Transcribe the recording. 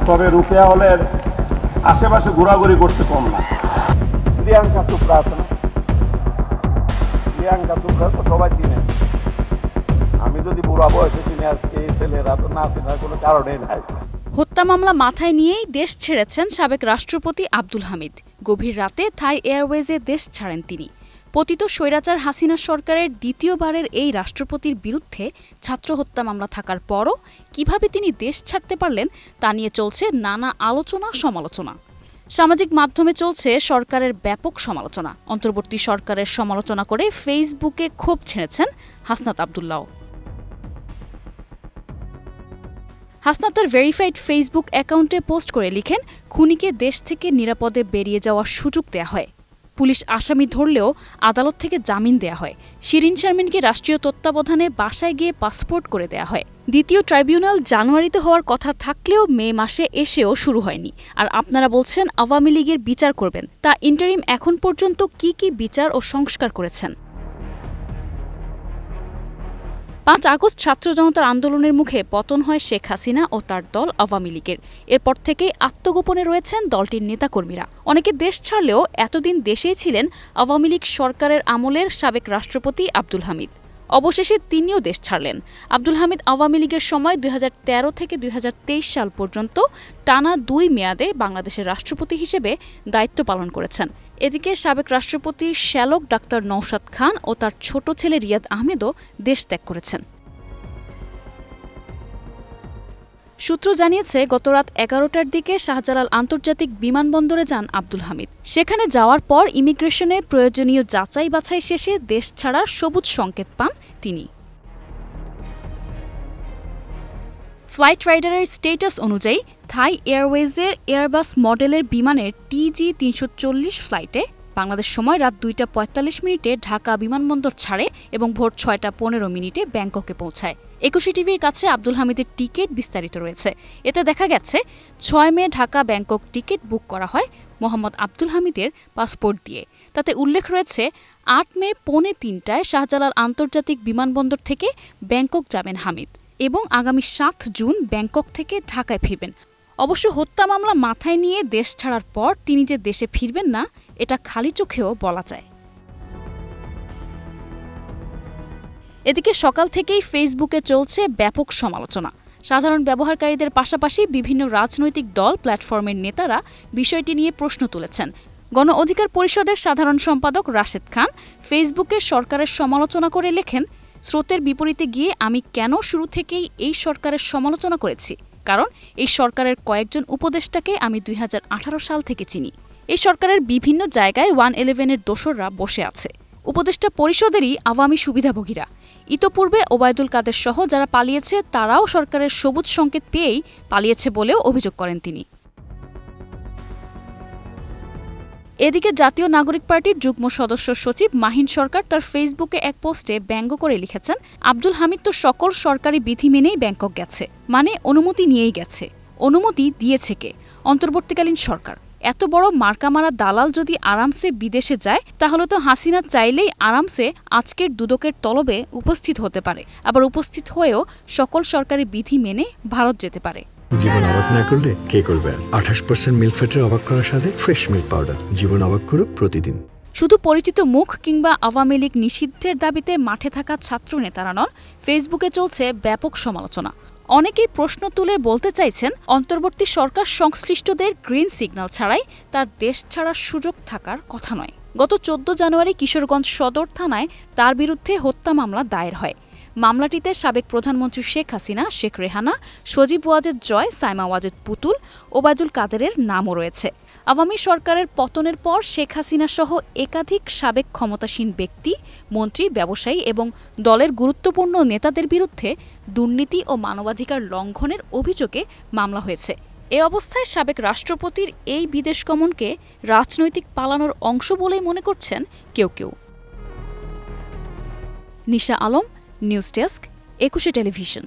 তবে রুকেয়া হলের আশেপাশে ঘোরাঘুরি করতে কম না। প্রিয়াঙ্কা চোপড়া আছে না, প্রিয়াঙ্কা চোপড়া তো সবাই চিনে। আমি যদি বুড়া বয়সে চিনে আজকে এই ছেলেরা তো না চেনার কোনো কারণেই নাই। হত্যা মামলা মাথায় নিয়েই দেশ ছেড়েছেন সাবেক রাষ্ট্রপতি আব্দুল হামিদ। গভীর রাতে থাই এয়ারওয়েজে দেশ ছাড়েন তিনি। পতিত স্বৈরাচার হাসিনা সরকারের দ্বিতীয়বারের এই রাষ্ট্রপতির বিরুদ্ধে ছাত্র হত্যা মামলা থাকার পরও কিভাবে তিনি দেশ ছাড়তে পারলেন তা নিয়ে চলছে নানা আলোচনা সমালোচনা। সামাজিক মাধ্যমে চলছে সরকারের ব্যাপক সমালোচনা। অন্তর্বর্তী সরকারের সমালোচনা করে ফেসবুকে ক্ষোভ ছেড়েছেন হাসনাত আব্দুল্লাহ। হাসনাত তার ভেরিফাইড ফেসবুক অ্যাকাউন্টে পোস্ট করে লিখেন, খুনিকে দেশ থেকে নিরাপদে বেরিয়ে যাওয়ার সুযোগ দেয়া হয়। পুলিশ আসামি ধরলেও আদালত থেকে জামিন দেয়া হয়। শিরিন শারমিনকে রাষ্ট্রীয় তত্ত্বাবধানে বাসায় গিয়ে পাসপোর্ট করে দেয়া হয়। দ্বিতীয় ট্রাইব্যুনাল জানুয়ারিতে হওয়ার কথা থাকলেও মে মাসে এসেও শুরু হয়নি। আর আপনারা বলছেন আওয়ামী লীগের বিচার করবেন। তা ইন্টারিম এখন পর্যন্ত কি কি বিচার ও সংস্কার করেছেন? 5 আগস্ট ছাত্র জনতার আন্দোলনের মুখে পতন হয় শেখ হাসিনা ও তার দল আওয়ামী লীগের। এরপর থেকেই আত্মগোপনে রয়েছেন দলটির নেতাকর্মীরা। অনেকে দেশ ছাড়লেও এতদিন দেশেই ছিলেন আওয়ামী লীগ সরকারের আমলের সাবেক রাষ্ট্রপতি আব্দুল হামিদ। অবশেষে তিনিও দেশ ছাড়লেন। আব্দুল হামিদ আওয়ামী লীগের সময় 2013 থেকে 2023 সাল পর্যন্ত টানা 2 মেয়াদে বাংলাদেশের রাষ্ট্রপতি হিসেবে দায়িত্ব পালন করেছেন। এদিকে সাবেক রাষ্ট্রপতির শ্যালক ডাক্তার নওশাদ খান ও তার ছোট ছেলে রিয়াদ আহমেদও দেশ ত্যাগ করেছেন। সূত্র জানিয়েছে, গত রাত 11টার দিকে শাহজালাল আন্তর্জাতিক বিমানবন্দরে যান আব্দুল হামিদ। সেখানে যাওয়ার পর ইমিগ্রেশনে প্রয়োজনীয় যাচাই বাছাই শেষে দেশ ছাড়ার সবুজ সংকেত পান তিনি। ফ্লাইট রাইডারের স্ট্যাটাস অনুযায়ী থাই এয়ারওয়েজের এয়ারবাস মডেলের বিমানের TG-340 ফ্লাইটে বাংলাদেশ সময় রাত 2টা 45 ঢাকা বিমানবন্দর ছাড়ে এবং ভোর 6টা 15 ব্যাংককে পৌঁছায়। 21 টিভির কাছে আব্দুল হামিদের টিকিট বিস্তারিত রয়েছে। এতে দেখা গেছে 6 মে ঢাকা ব্যাংকক টিকিট বুক করা হয় মোহাম্মদ আব্দুল হামিদের পাসপোর্ট দিয়ে। তাতে উল্লেখ রয়েছে 8 মে 2:45 শাহজালাল আন্তর্জাতিক বিমানবন্দর থেকে ব্যাংকক যাবেন হামিদ এবং আগামী 7 জুন ব্যাংকক থেকে ঢাকায় ফিরবেন। অবশ্য হত্যা মামলা মাথায় নিয়ে দেশ ছাড়ার পর তিনি যে দেশে ফিরবেন না, এটা খালি চোখেও বলা যায়। এদিকে সকাল থেকেই ফেসবুকে চলছে ব্যাপক সমালোচনা। সাধারণ ব্যবহারকারীদের পাশাপাশি বিভিন্ন রাজনৈতিক দল, প্ল্যাটফর্মের নেতারা বিষয়টি নিয়ে প্রশ্ন তুলেছেন। গণ অধিকার পরিষদের সাধারণ সম্পাদক রাশেদ খান ফেসবুকে সরকারের সমালোচনা করে লেখেন, স্রোতের বিপরীতে গিয়ে আমি কেন শুরু থেকেই এই সরকারের সমালোচনা করেছি, কারণ এই সরকারের কয়েকজন উপদেষ্টাকে আমি 2018 সাল থেকে চিনি। এই সরকারের বিভিন্ন জায়গায় 111-এর দোসররা বসে আছে। উপদেষ্টা পরিষদেরই আওয়ামী সুবিধাভোগীরা। ইতোপূর্বে ওবায়দুল কাদের সহ যারা পালিয়েছে তারাও সরকারের সবুজ সংকেত পেয়েই পালিয়েছে বলেও অভিযোগ করেন তিনি। এদিকে জাতীয় নাগরিক পার্টির যুগ্ম সদস্য সচিব মাহিন সরকার তার ফেসবুকে এক পোস্টে ব্যঙ্গ করে লিখেছেন, আব্দুল হামিদ তো সকল সরকারি বিধি মেনেই ব্যাংকক গেছে, মানে অনুমতি নিয়েই গেছে। অনুমতি দিয়েছে কে? অন্তর্বর্তীকালীন সরকার। এত বড় মার্কামারা দালাল যদি আরামসে বিদেশে যায়, তাহলে তো হাসিনা চাইলেই আরামসে আজকের দুদকের তলবে উপস্থিত হতে পারে, আবার উপস্থিত হয়েও সকল সরকারি বিধি মেনে ভারত যেতে পারে। জীবন অবাক না করলে কে করবে? 28% মিল্ক ফ্যাটের অবাক করার সাথে ফ্রেশ মিল্ক পাউডার। জীবন অবাক করুক প্রতিদিন। শুধু পরিচিত মুখ কিংবা আওয়ামী লীগ নিষিদ্ধের দাবিতে মাঠে থাকা ছাত্র নেতারা নন, ফেসবুকে চলছে ব্যাপক সমালোচনা। অনেকেই প্রশ্ন তুলে বলতে চাইছেন, অন্তর্বর্তী সরকার সংশ্লিষ্টদের গ্রিন সিগন্যাল ছাড়াই তার দেশ ছাড়ার সুযোগ থাকার কথা নয়। গত 14 জানুয়ারি কিশোরগঞ্জ সদর থানায় তার বিরুদ্ধে হত্যা মামলা দায়ের হয়। মামলাটিতে সাবেক প্রধানমন্ত্রী শেখ হাসিনা, শেখ রেহানা, সজীব ওয়াজেদ জয়, সাইমা ওয়াজেদ পুতুল, ওবায়দুল কাদেরের নামও রয়েছে। আওয়ামী সরকারের পতনের পর শেখ হাসিনা সহ একাধিক সাবেক ক্ষমতাসীন ব্যক্তি, মন্ত্রী, ব্যবসায়ী এবং দলের গুরুত্বপূর্ণ নেতাদের বিরুদ্ধে দুর্নীতি ও মানবাধিকার লঙ্ঘনের অভিযোগে মামলা হয়েছে। এ অবস্থায় সাবেক রাষ্ট্রপতির এই বিদেশ গমনকে রাজনৈতিক পালানোর অংশ বলেই মনে করছেন কেউ কেউ। নিশা আলম, নিউজ ডেস্ক, 21 টেলিভিশন।